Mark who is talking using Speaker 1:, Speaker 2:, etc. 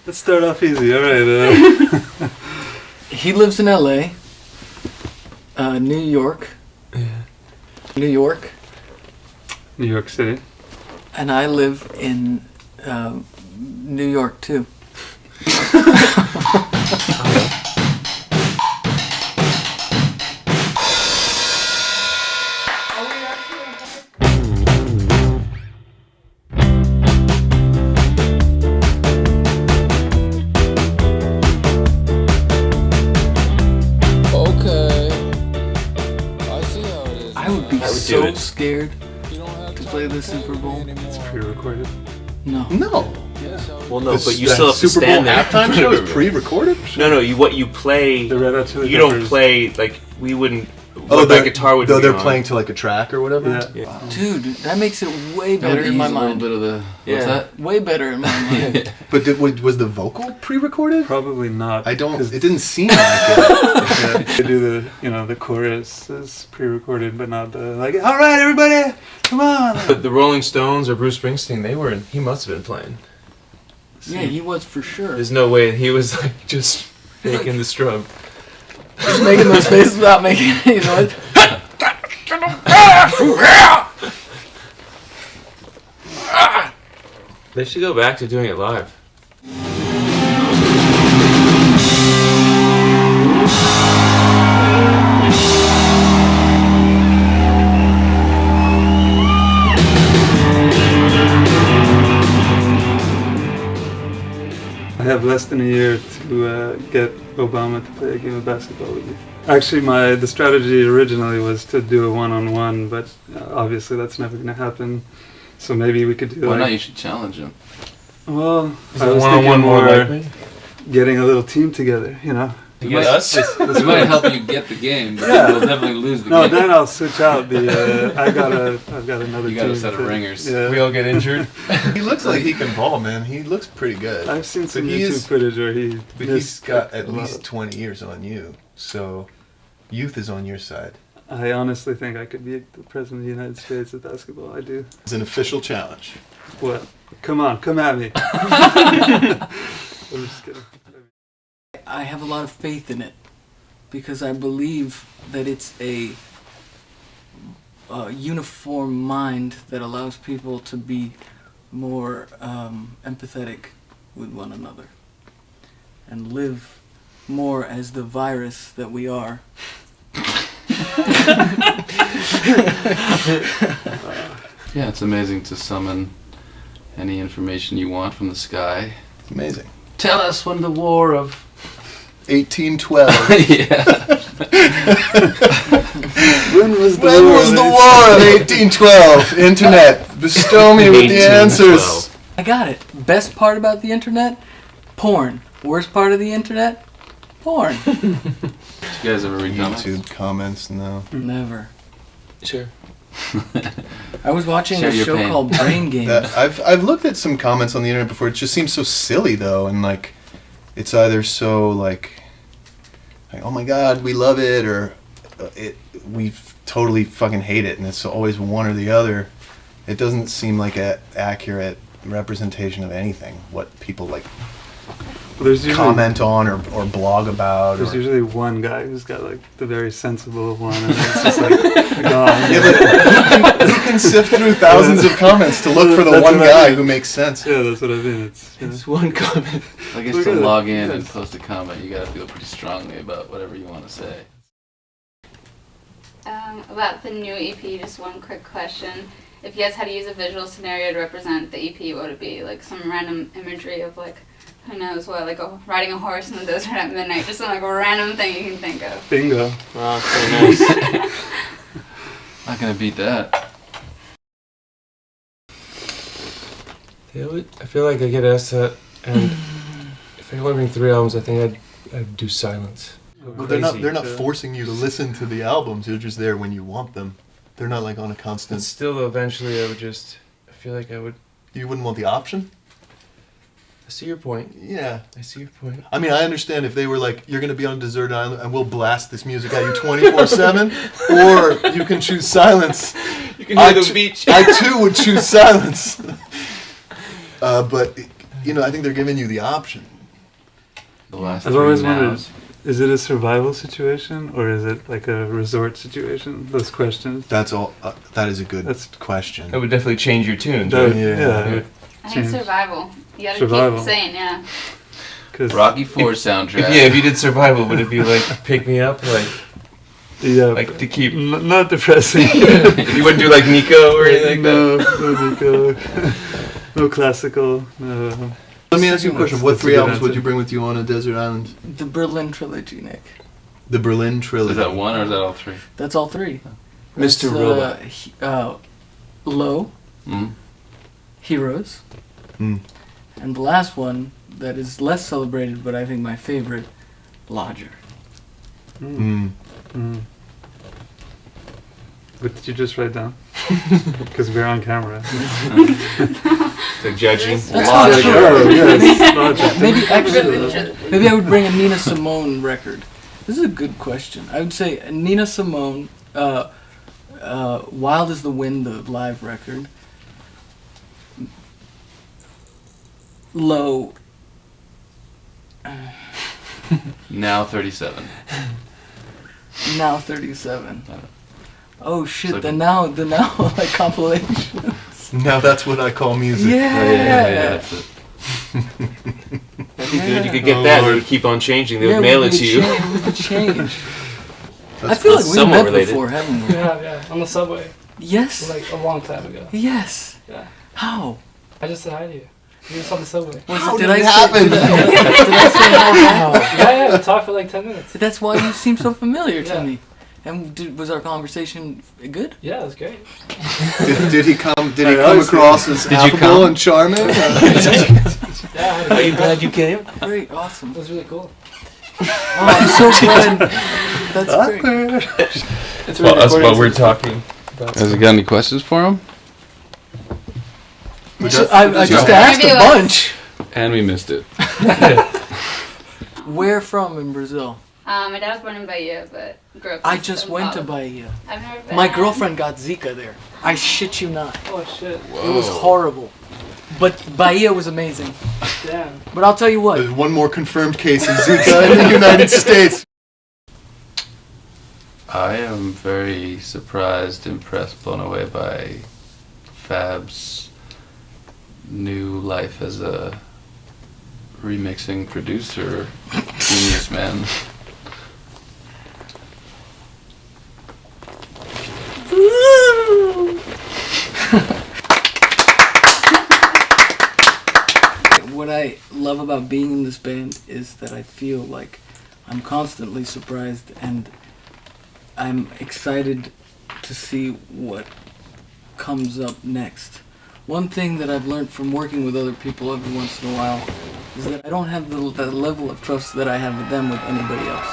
Speaker 1: Let's start off easy. All right.
Speaker 2: He lives in L.A., New York.
Speaker 1: Yeah.
Speaker 2: New York.
Speaker 1: New York City.
Speaker 2: And I live in New York too. So scared to play the Super Bowl.
Speaker 1: It's pre-recorded.
Speaker 2: No.
Speaker 3: Yeah. Well, no, but you still have to stand there.
Speaker 4: Super Bowl halftime show is pre-recorded?
Speaker 3: No, what you play,
Speaker 1: The Red Hot Chili
Speaker 3: you
Speaker 1: Peppers.
Speaker 3: don't play, like, we wouldn't,
Speaker 4: that
Speaker 3: guitar would
Speaker 4: though
Speaker 3: be
Speaker 4: they're
Speaker 3: on.
Speaker 4: playing to like a track or whatever?
Speaker 1: Yeah.
Speaker 2: Wow. Dude, that makes it way better in my mind.
Speaker 5: A little bit of the, what's that?
Speaker 2: Way better in my mind.
Speaker 4: But was the vocal pre-recorded?
Speaker 1: Probably not.
Speaker 4: It didn't seem like it.
Speaker 1: They do the chorus is pre-recorded, but not the all right, everybody, come on.
Speaker 3: But the Rolling Stones or Bruce Springsteen, he must have been playing.
Speaker 2: Yeah, he was for sure.
Speaker 3: There's no way he was like just faking the strum.
Speaker 2: Just making those faces without making any noise.
Speaker 3: They should go back to doing it live.
Speaker 1: I have less than a year to get Obama to play a game of basketball with me. Actually, the strategy originally was to do a one-on-one, but obviously that's never going to happen. So maybe we could do
Speaker 5: Why not? You should challenge him.
Speaker 1: Well,
Speaker 3: Is
Speaker 1: I
Speaker 3: a
Speaker 1: was
Speaker 3: one-on-one
Speaker 1: thinking
Speaker 3: more
Speaker 1: more
Speaker 3: likely?
Speaker 1: getting a little team together,
Speaker 3: To get us?
Speaker 5: It might help you get the game, but
Speaker 1: Yeah.
Speaker 5: you'll definitely lose the
Speaker 1: No,
Speaker 5: game.
Speaker 1: then I'll switch out the. I've got another.
Speaker 5: You got a
Speaker 1: team
Speaker 5: set of ringers.
Speaker 1: Yeah.
Speaker 3: We all get injured.
Speaker 4: He looks like he can ball, man. He looks pretty good.
Speaker 1: I've seen some
Speaker 4: But he
Speaker 1: YouTube
Speaker 4: is-
Speaker 1: footage where he.
Speaker 4: But he's got at
Speaker 1: a lot
Speaker 4: least
Speaker 1: of-
Speaker 4: 20 years on you, so youth is on your side.
Speaker 1: I honestly think I could be the president of the United States of basketball. I do.
Speaker 4: It's an official challenge.
Speaker 1: What? Come on, come at me. I'm just kidding.
Speaker 2: I have a lot of faith in it because I believe that it's a uniform mind that allows people to be more empathetic with one another and live more as the virus that we are.
Speaker 5: Yeah, it's amazing to summon any information you want from the sky.
Speaker 4: It's amazing.
Speaker 5: Tell us when the war of...
Speaker 4: 1812.
Speaker 5: Yeah.
Speaker 1: When was the
Speaker 4: When
Speaker 1: war?
Speaker 4: was the war of 1812? Internet, bestow me with the
Speaker 3: 1812.
Speaker 4: answers.
Speaker 2: I got it. Best part about the internet? Porn. Worst part of the internet? Porn.
Speaker 5: Did you guys ever read comments?
Speaker 4: YouTube comments, no.
Speaker 2: Never.
Speaker 3: Sure.
Speaker 2: I was watching
Speaker 5: Share
Speaker 2: a
Speaker 5: your
Speaker 2: show
Speaker 5: pain.
Speaker 2: called Brain Games.
Speaker 4: I've looked at some comments on the internet before. It just seems so silly though, and like it's either so like oh my god we love it, or we totally fucking hate it, and it's always one or the other. It doesn't seem like an accurate representation of anything. What people like
Speaker 1: There's usually,
Speaker 4: comment on or blog about.
Speaker 1: There's
Speaker 4: Or,
Speaker 1: usually one guy who's got like the very sensible one, and it's just like gone.
Speaker 4: yeah, but who can sift through thousands of comments to look for the
Speaker 1: That's
Speaker 4: one
Speaker 1: what I
Speaker 4: guy
Speaker 1: mean.
Speaker 4: who makes sense?
Speaker 1: Yeah, that's what I mean.
Speaker 3: It's one comment.
Speaker 5: I guess
Speaker 1: Look
Speaker 5: to
Speaker 1: at it.
Speaker 5: log in and
Speaker 1: Yes.
Speaker 5: post a comment, you gotta feel pretty strongly about whatever you want to say.
Speaker 6: About the new EP, just one quick question. If you guys had to use a visual scenario to represent the EP, what would it be? Like some random imagery of like, who knows what, like riding a horse in the desert at midnight, just some like random thing you can think of.
Speaker 1: Bingo.
Speaker 3: Wow, that's very nice.
Speaker 5: Not gonna beat that.
Speaker 3: I feel like I get asked that, and if I could only bring 3 albums, I think I'd do Silence.
Speaker 4: Well, they're not
Speaker 1: Crazy.
Speaker 4: forcing you to listen to the albums. They're just there when you want them. They're not like on a
Speaker 3: But
Speaker 4: constant.
Speaker 3: still, though, eventually I feel like I would.
Speaker 4: You wouldn't want the option?
Speaker 3: I see your point.
Speaker 4: Yeah.
Speaker 3: I see your point.
Speaker 4: I mean, I understand if they were like, you're going to be on a desert island and we'll blast this music at you 24/7, or you can choose silence.
Speaker 3: You can
Speaker 4: I
Speaker 3: hear the
Speaker 4: t-
Speaker 3: beach.
Speaker 4: I too would choose silence. But I think they're giving you the option.
Speaker 5: The last
Speaker 1: I've
Speaker 5: three
Speaker 1: always wondered,
Speaker 5: nows.
Speaker 1: is it a survival situation or is it like a resort situation? Those questions.
Speaker 4: That's all. That is a good
Speaker 1: That's-
Speaker 4: question.
Speaker 3: That would definitely change your tunes,
Speaker 1: That-
Speaker 3: right?
Speaker 1: yeah.
Speaker 6: I think
Speaker 1: Change.
Speaker 6: survival. You gotta
Speaker 1: Survival.
Speaker 6: keep saying, yeah.
Speaker 1: 'Cause-
Speaker 5: Rocky IV soundtrack.
Speaker 3: If you did survival, would it be like pick me up,
Speaker 1: yeah,
Speaker 3: like to keep?
Speaker 1: not depressing.
Speaker 3: You wouldn't do like Nico or anything like
Speaker 1: no, no Nico. No classical. No.
Speaker 4: Let me ask you a question.
Speaker 1: That's-
Speaker 4: What
Speaker 1: that's a
Speaker 4: 3
Speaker 1: good
Speaker 4: albums would
Speaker 1: answer.
Speaker 4: you bring with you on a desert island?
Speaker 2: The Berlin trilogy, Nick.
Speaker 4: The Berlin trilogy.
Speaker 5: Is that one or is that all three?
Speaker 2: That's all three.
Speaker 3: Mr.
Speaker 2: That's,
Speaker 3: Robot.
Speaker 2: Low,
Speaker 5: Mm.
Speaker 2: Heroes,
Speaker 4: Mm.
Speaker 2: and the last one that is less celebrated, but I think my favorite, Lodger.
Speaker 1: Mm.
Speaker 4: Mm.
Speaker 1: Mm. What did you just write down? Because we're on camera.
Speaker 3: Like judging.
Speaker 2: That's not
Speaker 1: Logic.
Speaker 2: true.
Speaker 1: Oh, yes. Logic.
Speaker 2: Maybe actually, maybe I would bring a Nina Simone record. This is a good question. I would say a Nina Simone, Wild as the Wind, the live record. Low.
Speaker 5: Now 37.
Speaker 2: Now 37. Oh shit!
Speaker 5: like-
Speaker 2: the now like compilation.
Speaker 4: Now that's what I call music.
Speaker 2: Yeah.
Speaker 5: That's it.
Speaker 3: That'd be good. You could
Speaker 4: Oh,
Speaker 3: get that.
Speaker 4: Lord.
Speaker 3: It would keep on changing. They
Speaker 2: Yeah,
Speaker 3: would mail
Speaker 2: we
Speaker 3: it to
Speaker 2: could
Speaker 3: you.
Speaker 2: change- We could change. I
Speaker 4: That's
Speaker 2: feel
Speaker 3: that's
Speaker 2: like we
Speaker 3: somewhat
Speaker 2: met
Speaker 3: related.
Speaker 2: before, haven't
Speaker 7: We
Speaker 2: we?
Speaker 7: have, yeah, on the subway,
Speaker 2: Yes.
Speaker 7: like a long time ago.
Speaker 2: Yes.
Speaker 7: Yeah,
Speaker 2: How?
Speaker 7: I just said hi to you. You just on the subway.
Speaker 4: How
Speaker 2: did
Speaker 4: did it
Speaker 2: I
Speaker 4: happen?
Speaker 2: Say, did I say how?
Speaker 7: Yeah, we talked for like 10 minutes.
Speaker 2: That's why you seem so familiar to
Speaker 7: Yeah.
Speaker 2: me. And was our conversation good?
Speaker 7: Yeah, it was great.
Speaker 4: Did he come? Did he
Speaker 1: I
Speaker 4: come
Speaker 1: always
Speaker 4: across as
Speaker 5: Did you
Speaker 4: affable
Speaker 5: come?
Speaker 4: and charming?
Speaker 7: Yeah, I had a
Speaker 3: Are you
Speaker 7: great
Speaker 3: glad you came?
Speaker 2: Great, awesome.
Speaker 7: It was really cool.
Speaker 2: Oh, I'm so glad. That's great.
Speaker 7: It's
Speaker 3: Well,
Speaker 7: really
Speaker 3: that's
Speaker 7: recording
Speaker 3: what we're
Speaker 7: since-
Speaker 3: talking about.
Speaker 5: Has he got any questions for him?
Speaker 2: I just asked a
Speaker 6: Interview us.
Speaker 2: bunch.
Speaker 5: And we missed it.
Speaker 2: Where from in Brazil?
Speaker 6: My dad was born in Bahia, but grew up.
Speaker 2: I
Speaker 6: in
Speaker 2: just
Speaker 6: São
Speaker 2: went to
Speaker 6: Paulo.
Speaker 2: Bahia.
Speaker 6: I've never been.
Speaker 2: My girlfriend got Zika there. I shit you not.
Speaker 7: Oh shit!
Speaker 2: It was horrible. But Bahia was amazing.
Speaker 7: Damn.
Speaker 2: But I'll tell you what.
Speaker 4: There's one more confirmed case of Zika in the United States.
Speaker 5: I am very surprised, impressed, blown away by Fab's new life as a remixing producer. Genius, man.
Speaker 2: What I love about being in this band is that I feel like I'm constantly surprised and I'm excited to see what comes up next. One thing that I've learned from working with other people every once in a while is that I don't have the level of trust that I have with them with anybody else.